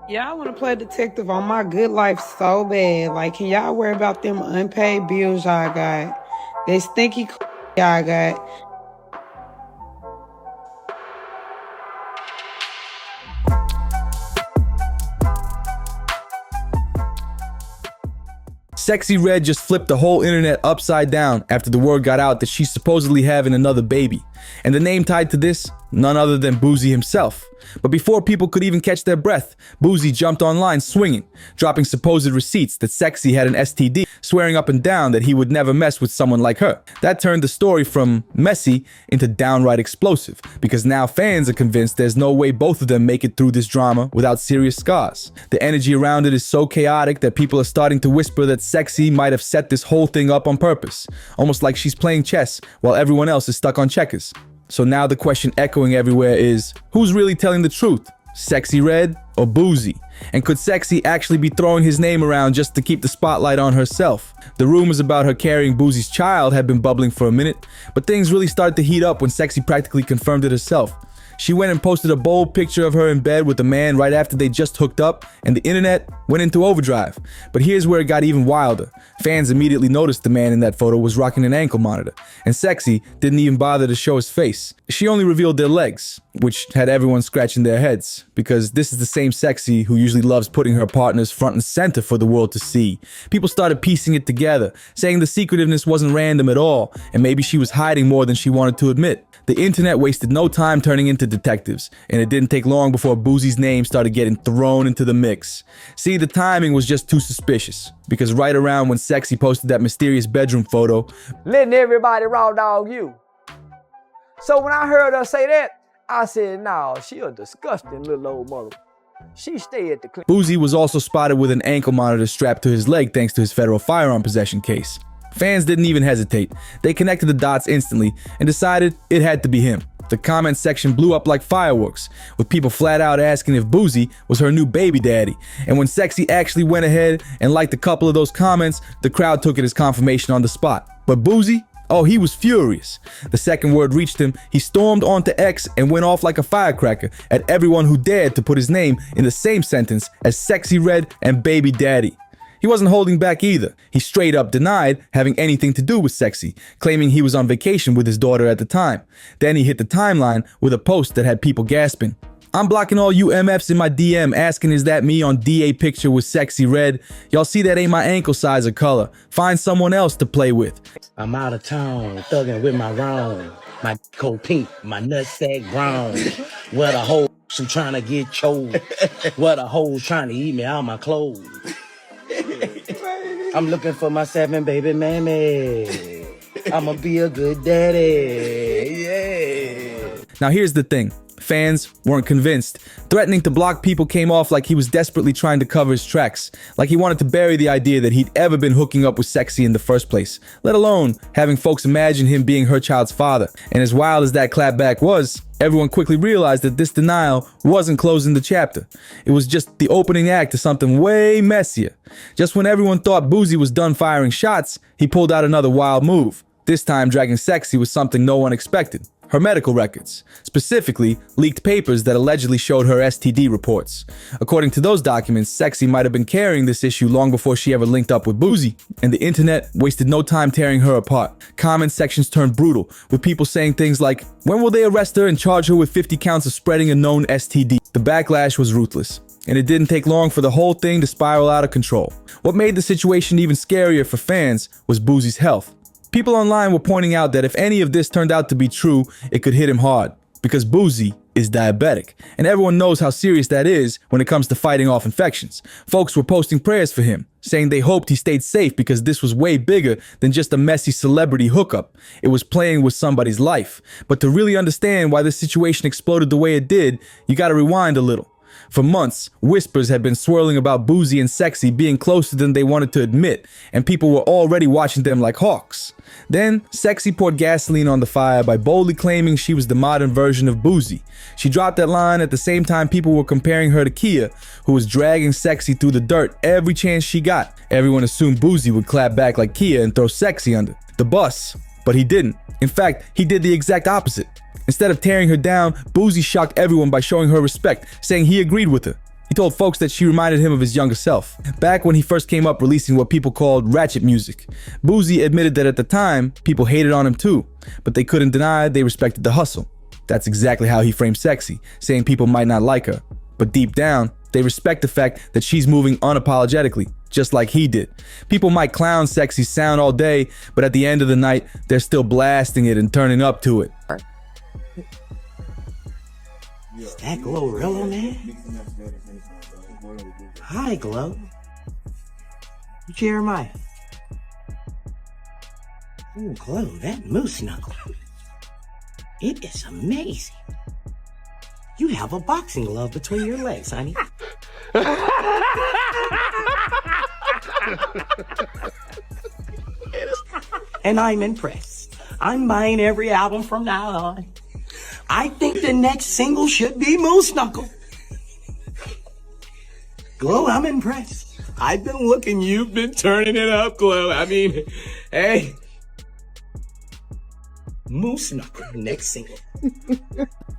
Y'all want to play detective on my good life so bad. Like, can y'all worry about them unpaid bills y'all got? That stinky y'all got? Sexyy Red just flipped the whole internet upside down after the word got out that she's supposedly having another baby. And the name tied to this? None other than Boosie himself. But before people could even catch their breath, Boosie jumped online swinging, dropping supposed receipts that Sexyy had an STD, swearing up and down that he would never mess with someone like her. That turned the story from messy into downright explosive, because now fans are convinced there's no way both of them make it through this drama without serious scars. The energy around it is so chaotic that people are starting to whisper that Sexyy might have set this whole thing up on purpose, almost like she's playing chess while everyone else is stuck on checkers. So now the question echoing everywhere is, who's really telling the truth? Sexyy Red or Boosie? And could Sexyy actually be throwing his name around just to keep the spotlight on herself? The rumors about her carrying Boosie's child had been bubbling for a minute, but things really started to heat up when Sexyy practically confirmed it herself. She went and posted a bold picture of her in bed with a man right after they just hooked up, and the internet went into overdrive. But here's where it got even wilder. Fans immediately noticed the man in that photo was rocking an ankle monitor, and Sexyy didn't even bother to show his face. She only revealed their legs, which had everyone scratching their heads, because this is the same Sexyy who usually loves putting her partners front and center for the world to see. People started piecing it together, saying the secretiveness wasn't random at all, and maybe she was hiding more than she wanted to admit. The internet wasted no time turning into detectives, and it didn't take long before Boosie's name started getting thrown into the mix. See, the timing was just too suspicious, because right around when Sexyy posted that mysterious bedroom photo, letting everybody raw dog you. So when I heard her say that, I said, nah, she a disgusting little old mother. She stay at the clinic. Boosie was also spotted with an ankle monitor strapped to his leg thanks to his federal firearm possession case. Fans didn't even hesitate. They connected the dots instantly and decided it had to be him. The comment section blew up like fireworks, with people flat out asking if Boosie was her new baby daddy. And when Sexyy actually went ahead and liked a couple of those comments, the crowd took it as confirmation on the spot. But Boosie? Oh, he was furious. The second word reached him, he stormed onto X and went off like a firecracker at everyone who dared to put his name in the same sentence as Sexyy Red and baby daddy. He wasn't holding back either. He straight up denied having anything to do with Sexyy, claiming he was on vacation with his daughter at the time. Then he hit the timeline with a post that had people gasping. I'm blocking all you MFs in my DM asking is that me on DA picture with Sexyy Red. Y'all see that ain't my ankle size or color. Find someone else to play with. I'm out of town, thugging with my round. My coat pink, my nutsack brown. Where the hoes I'm trying to get chose. Where the hoes trying to eat me out my clothes. I'm looking for my 7 baby mammy. I'ma be a good daddy. Yeah. Now here's the thing. Fans weren't convinced. Threatening to block people came off like he was desperately trying to cover his tracks, like he wanted to bury the idea that he'd ever been hooking up with Sexyy in the first place, let alone having folks imagine him being her child's father. And as wild as that clapback was, everyone quickly realized that this denial wasn't closing the chapter. It was just the opening act to something way messier. Just when everyone thought Boosie was done firing shots, he pulled out another wild move, this time dragging Sexyy with something no one expected. Her medical records, specifically leaked papers that allegedly showed her STD reports. According to those documents, Sexyy might have been carrying this issue long before she ever linked up with Boosie, and the internet wasted no time tearing her apart. Comment sections turned brutal, with people saying things like, when will they arrest her and charge her with 50 counts of spreading a known STD? The backlash was ruthless, and it didn't take long for the whole thing to spiral out of control. What made the situation even scarier for fans was Boosie's health. People online were pointing out that if any of this turned out to be true, it could hit him hard, because Boosie is diabetic, and everyone knows how serious that is when it comes to fighting off infections. Folks were posting prayers for him, saying they hoped he stayed safe because this was way bigger than just a messy celebrity hookup. It was playing with somebody's life. But to really understand why this situation exploded the way it did, you gotta rewind a little. For months, whispers had been swirling about Boosie and Sexyy being closer than they wanted to admit, and people were already watching them like hawks. Then, Sexyy poured gasoline on the fire by boldly claiming she was the modern version of Boosie. She dropped that line at the same time people were comparing her to Kia, who was dragging Sexyy through the dirt every chance she got. Everyone assumed Boosie would clap back like Kia and throw Sexyy under the bus, but he didn't. In fact, he did the exact opposite. Instead of tearing her down, Boosie shocked everyone by showing her respect, saying he agreed with her. He told folks that she reminded him of his younger self, back when he first came up releasing what people called ratchet music. Boosie admitted that at the time, people hated on him too, but they couldn't deny they respected the hustle. That's exactly how he framed Sexyy, saying people might not like her, but deep down, they respect the fact that she's moving unapologetically, just like he did. People might clown Sexy's sound all day, but at the end of the night, they're still blasting it and turning up to it. Is that Glorilla, man? Hi, Glow. Jeremiah. Ooh, Glow, that moose knuckle. It is amazing. You have a boxing glove between your legs, honey. And I'm impressed. I'm buying every album from now on. I think the next single should be Moose Knuckle. Glow, I'm impressed. I've been looking, you've been turning it up, Glow. I mean, hey. Moose Knuckle, next single.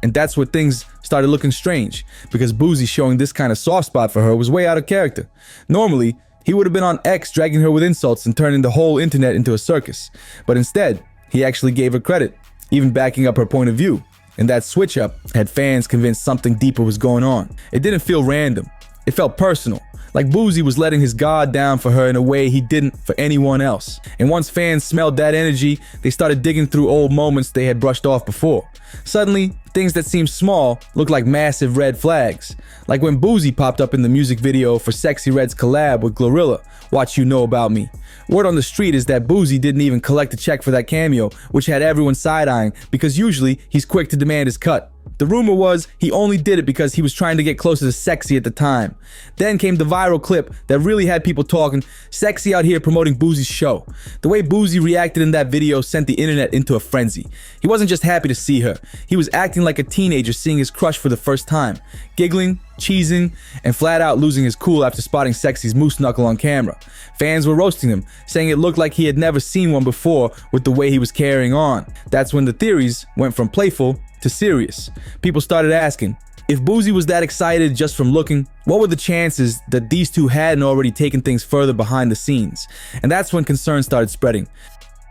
And that's where things started looking strange, because Boosie showing this kind of soft spot for her was way out of character. Normally, he would have been on X dragging her with insults and turning the whole internet into a circus. But instead, he actually gave her credit, even backing up her point of view. And that switch up had fans convinced something deeper was going on. It didn't feel random. It felt personal, like Boosie was letting his guard down for her in a way he didn't for anyone else. And once fans smelled that energy, they started digging through old moments they had brushed off before. Suddenly, things that seemed small looked like massive red flags. Like when Boosie popped up in the music video for Sexyy Red's collab with Glorilla, Watch You Know About Me. Word on the street is that Boosie didn't even collect a check for that cameo, which had everyone side-eyeing because usually he's quick to demand his cut. The rumor was he only did it because he was trying to get closer to Sexyy at the time. Then came the viral clip that really had people talking, Sexyy out here promoting Boosie's show. The way Boosie reacted in that video sent the internet into a frenzy. He wasn't just happy to see her, he was acting like a teenager seeing his crush for the first time, giggling, cheesing, and flat out losing his cool after spotting Sexy's moose knuckle on camera. Fans were roasting him, saying it looked like he had never seen one before with the way he was carrying on. That's when the theories went from playful to serious. People started asking, if Boosie was that excited just from looking, what were the chances that these two hadn't already taken things further behind the scenes? And that's when concerns started spreading.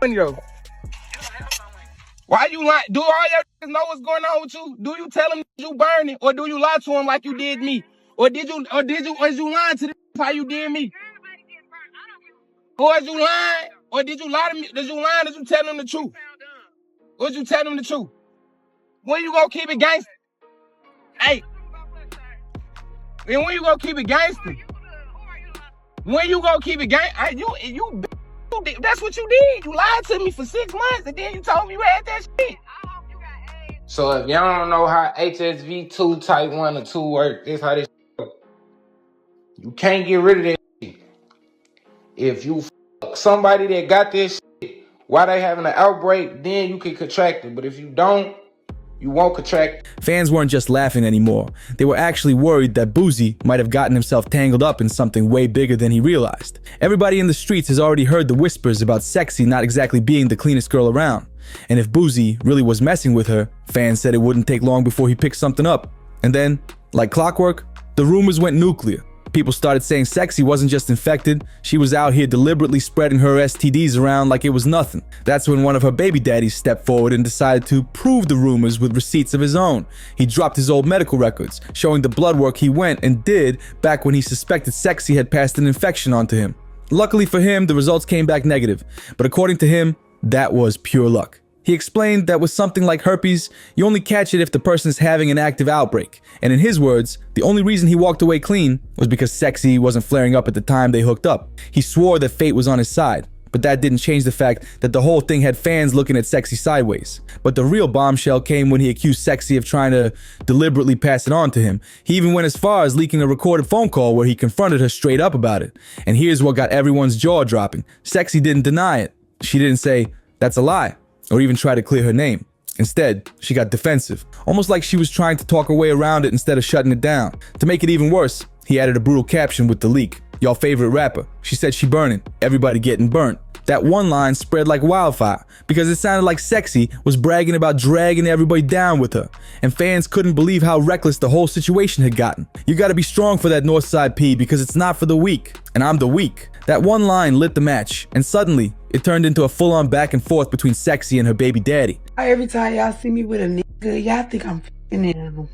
Why you lying? Do all your know what's going on with you? Do you tell them you burning, or do you lie to them like you did me? Or is you lying to them how you did me? Or is you lying? Or did you lie to me? Did you lie? Did you tell them the truth? Or did you tell them the truth? When you gonna keep it gangster? Hey. And when you gonna keep it gangster? When you gonna keep it gangster? That's what you did. You lied to me for 6 months and then you told me you had that shit. So if y'all don't know how HSV2 type 1 or 2 work, this how this work. You can't get rid of that shit. If you fuck somebody that got this shit while they having an outbreak, then you can contract it. But if you don't, you won't contract. Fans weren't just laughing anymore. They were actually worried that Boosie might have gotten himself tangled up in something way bigger than he realized. Everybody in the streets has already heard the whispers about Sexyy not exactly being the cleanest girl around. And if Boosie really was messing with her, fans said it wouldn't take long before he picked something up. And then, like clockwork, the rumors went nuclear. People started saying Sexyy wasn't just infected, she was out here deliberately spreading her STDs around like it was nothing. That's when one of her baby daddies stepped forward and decided to prove the rumors with receipts of his own. He dropped his old medical records, showing the blood work he went and did back when he suspected Sexyy had passed an infection onto him. Luckily for him, the results came back negative, but according to him, that was pure luck. He explained that with something like herpes, you only catch it if the person is having an active outbreak. And in his words, the only reason he walked away clean was because Sexyy wasn't flaring up at the time they hooked up. He swore that fate was on his side, but that didn't change the fact that the whole thing had fans looking at Sexyy sideways. But the real bombshell came when he accused Sexyy of trying to deliberately pass it on to him. He even went as far as leaking a recorded phone call where he confronted her straight up about it. And here's what got everyone's jaw dropping. Sexyy didn't deny it. She didn't say, "That's a lie," or even try to clear her name. Instead, she got defensive, almost like she was trying to talk her way around it instead of shutting it down. To make it even worse, he added a brutal caption with the leak. "Y'all favorite rapper. She said she burning. Everybody getting burnt." That one line spread like wildfire because it sounded like Sexyy was bragging about dragging everybody down with her, and fans couldn't believe how reckless the whole situation had gotten. You gotta be strong for that Northside P because it's not for the weak, and I'm the weak. That one line lit the match, and suddenly it turned into a full-on back and forth between Sexyy and her baby daddy. Every time y'all see me with a nigga, y'all think I'm f***ing him.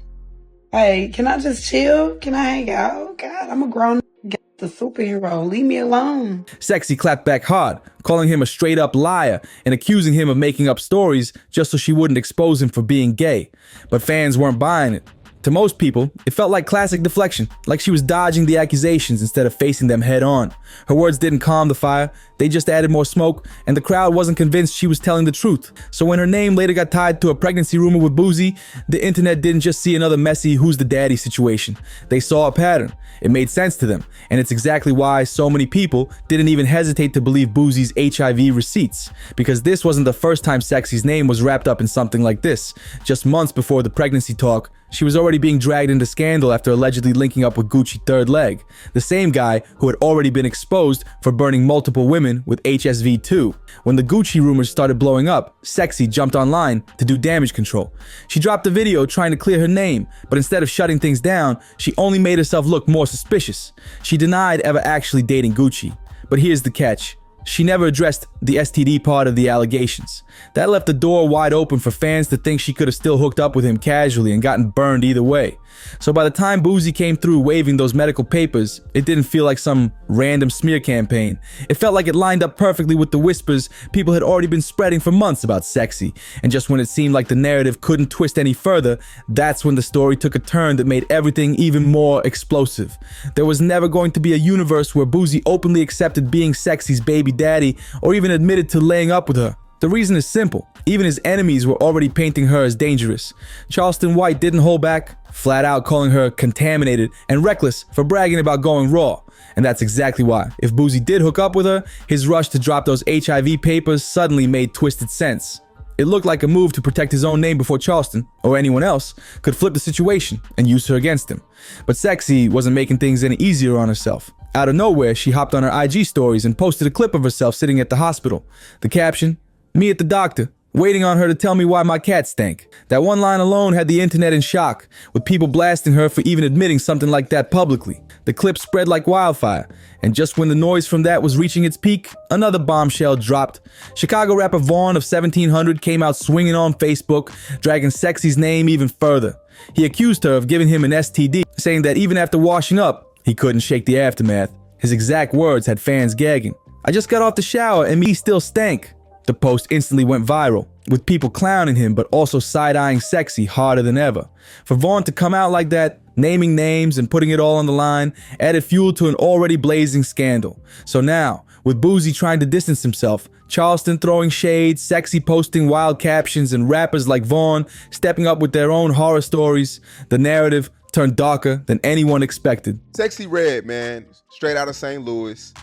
Hey, can I just chill? Can I hang out? God, I'm a grown nigga, the superhero. Leave me alone. Sexyy clapped back hard, calling him a straight-up liar and accusing him of making up stories just so she wouldn't expose him for being gay. But fans weren't buying it. To most people, it felt like classic deflection, like she was dodging the accusations instead of facing them head on. Her words didn't calm the fire, they just added more smoke, and the crowd wasn't convinced she was telling the truth. So when her name later got tied to a pregnancy rumor with Boosie, the internet didn't just see another messy who's the daddy situation. They saw a pattern. It made sense to them, and it's exactly why so many people didn't even hesitate to believe Boosie's HIV receipts, because this wasn't the first time Sexy's name was wrapped up in something like this. Just months before the pregnancy talk, she was already being dragged into scandal after allegedly linking up with Gucci Third Leg, the same guy who had already been exposed for burning multiple women with HSV too. When the Gucci rumors started blowing up, Sexyy jumped online to do damage control. She dropped a video trying to clear her name, but instead of shutting things down, she only made herself look more suspicious. She denied ever actually dating Gucci. But here's the catch. She never addressed the STD part of the allegations. That left the door wide open for fans to think she could have still hooked up with him casually and gotten burned either way. So by the time Boosie came through waving those medical papers, it didn't feel like some random smear campaign. It felt like it lined up perfectly with the whispers people had already been spreading for months about Sexyy. And just when it seemed like the narrative couldn't twist any further, that's when the story took a turn that made everything even more explosive. There was never going to be a universe where Boosie openly accepted being Sexy's baby daddy or even admitted to laying up with her. The reason is simple. Even his enemies were already painting her as dangerous. Charleston White didn't hold back, flat out calling her contaminated and reckless for bragging about going raw. And that's exactly why, if Boosie did hook up with her, his rush to drop those HIV papers suddenly made twisted sense. It looked like a move to protect his own name before Charleston, or anyone else, could flip the situation and use her against him. But Sexyy wasn't making things any easier on herself. Out of nowhere, she hopped on her IG stories and posted a clip of herself sitting at the hospital. The caption, "Me at the doctor, waiting on her to tell me why my cat stank." That one line alone had the internet in shock, with people blasting her for even admitting something like that publicly. The clip spread like wildfire, and just when the noise from that was reaching its peak, another bombshell dropped. Chicago rapper Vaughn of 1700 came out swinging on Facebook, dragging Sexy's name even further. He accused her of giving him an STD, saying that even after washing up, he couldn't shake the aftermath. His exact words had fans gagging. "I just got off the shower and me still stank." The post instantly went viral, with people clowning him but also side-eyeing Sexyy harder than ever. For Vaughn to come out like that, naming names and putting it all on the line, added fuel to an already blazing scandal. So now, with Boosie trying to distance himself, Charleston throwing shade, Sexyy posting wild captions, and rappers like Vaughn stepping up with their own horror stories, the narrative turned darker than anyone expected. Sexyy Red, man, straight out of St. Louis.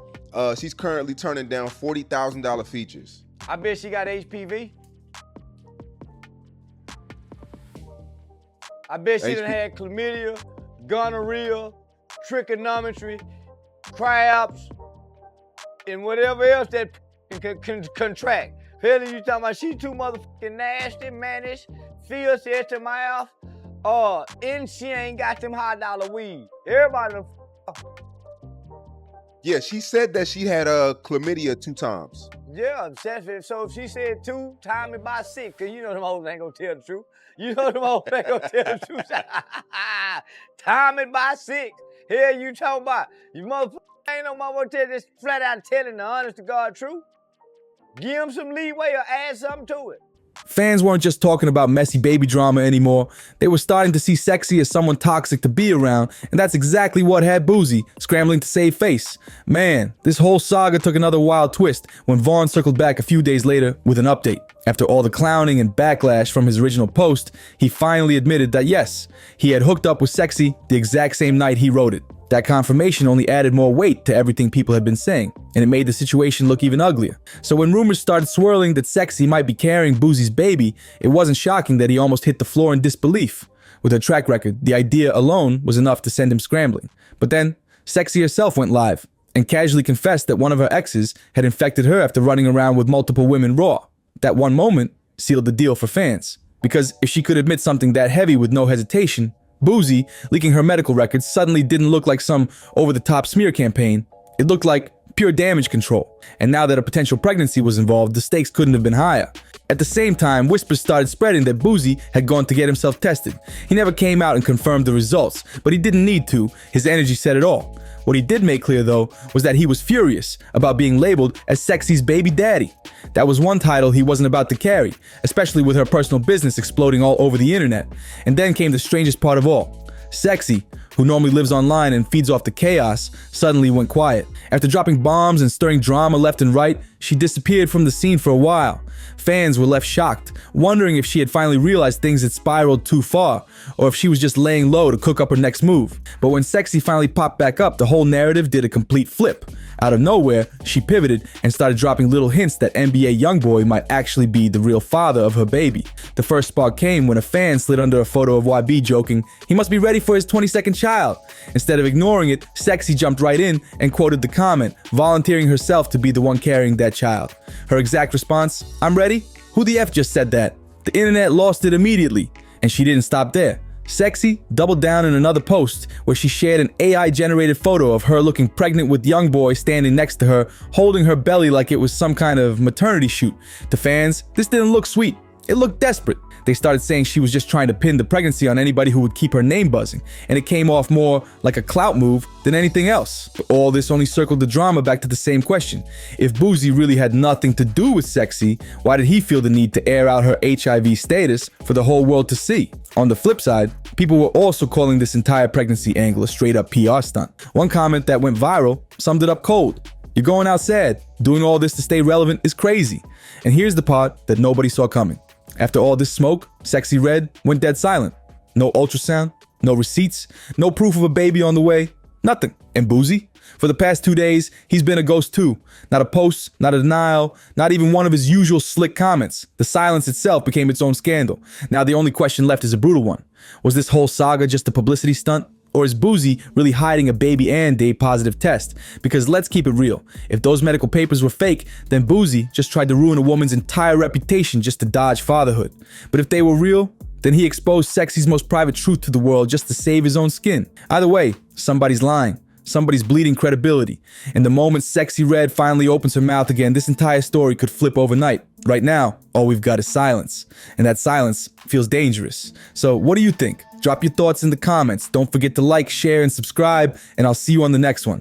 She's currently turning down $40,000 features. I bet she got HPV. I bet she done had chlamydia, gonorrhea, trigonometry, crabs, and whatever else that can contract. Hell, you talking about she too motherfucking nasty, mannish, fierce at the mouth, and she ain't got them high dollar weed. Everybody done Yeah, she said that she had chlamydia 2 times. Yeah, so if she said 2, time it by 6, because you know them hoes ain't gonna tell the truth. You know them hoes ain't gonna tell the truth. Time it by 6. Hell, you talking about? You motherfucker ain't no motherfucker tell this flat out telling the honest to God truth. Give them some leeway or add something to it. Fans weren't just talking about messy baby drama anymore. They were starting to see Sexyy as someone toxic to be around, and that's exactly what had Boosie scrambling to save face. Man, this whole saga took another wild twist when Vaughn circled back a few days later with an update. After all the clowning and backlash from his original post, he finally admitted that yes, he had hooked up with Sexyy the exact same night he wrote it. That confirmation only added more weight to everything people had been saying, and it made the situation look even uglier. So when rumors started swirling that Sexyy might be carrying Boosie's baby, it wasn't shocking that he almost hit the floor in disbelief. With her track record, the idea alone was enough to send him scrambling. But then, Sexyy herself went live, and casually confessed that one of her exes had infected her after running around with multiple women raw. That one moment sealed the deal for fans. Because if she could admit something that heavy with no hesitation, Boosie leaking her medical records suddenly didn't look like some over-the-top smear campaign. It looked like pure damage control. And now that a potential pregnancy was involved, the stakes couldn't have been higher. At the same time, whispers started spreading that Boosie had gone to get himself tested. He never came out and confirmed the results, but he didn't need to. His energy said it all. What he did make clear, though, was that he was furious about being labeled as Sexy's baby daddy. That was one title he wasn't about to carry, especially with her personal business exploding all over the internet. And then came the strangest part of all. Sexyy, who normally lives online and feeds off the chaos, suddenly went quiet. After dropping bombs and stirring drama left and right, she disappeared from the scene for a while. Fans were left shocked, wondering if she had finally realized things had spiraled too far, or if she was just laying low to cook up her next move. But when Sexyy finally popped back up, the whole narrative did a complete flip. Out of nowhere, she pivoted and started dropping little hints that NBA YoungBoy might actually be the real father of her baby. The first spark came when a fan slid under a photo of YB joking, "He must be ready for his 22nd child." Instead of ignoring it, Sexyy jumped right in and quoted the comment, volunteering herself to be the one carrying that child. Her exact response, "I'm ready? Who the F just said that?" The internet lost it immediately, and she didn't stop there. Sexyy doubled down in another post where she shared an AI-generated photo of her looking pregnant with YoungBoy standing next to her, holding her belly like it was some kind of maternity shoot. To fans, this didn't look sweet. It looked desperate. They started saying she was just trying to pin the pregnancy on anybody who would keep her name buzzing, and it came off more like a clout move than anything else. But all this only circled the drama back to the same question. If Boosie really had nothing to do with Sexyy, why did he feel the need to air out her HIV status for the whole world to see? On the flip side, people were also calling this entire pregnancy angle a straight-up PR stunt. One comment that went viral summed it up cold. "You're going out sad. Doing all this to stay relevant is crazy." And here's the part that nobody saw coming. After all this smoke, Sexyy Red went dead silent. No ultrasound, no receipts, no proof of a baby on the way, nothing. And Boosie? For the past 2 days, he's been a ghost too. Not a post, not a denial, not even one of his usual slick comments. The silence itself became its own scandal. Now the only question left is a brutal one. Was this whole saga just a publicity stunt? Or is Boosie really hiding a baby and a positive test? Because let's keep it real. If those medical papers were fake, then Boosie just tried to ruin a woman's entire reputation just to dodge fatherhood. But if they were real, then he exposed Sexy's most private truth to the world just to save his own skin. Either way, somebody's lying. Somebody's bleeding credibility. And the moment Sexyy Red finally opens her mouth again, this entire story could flip overnight. Right now, all we've got is silence. And that silence feels dangerous. So what do you think? Drop your thoughts in the comments. Don't forget to like, share, and subscribe, and I'll see you on the next one.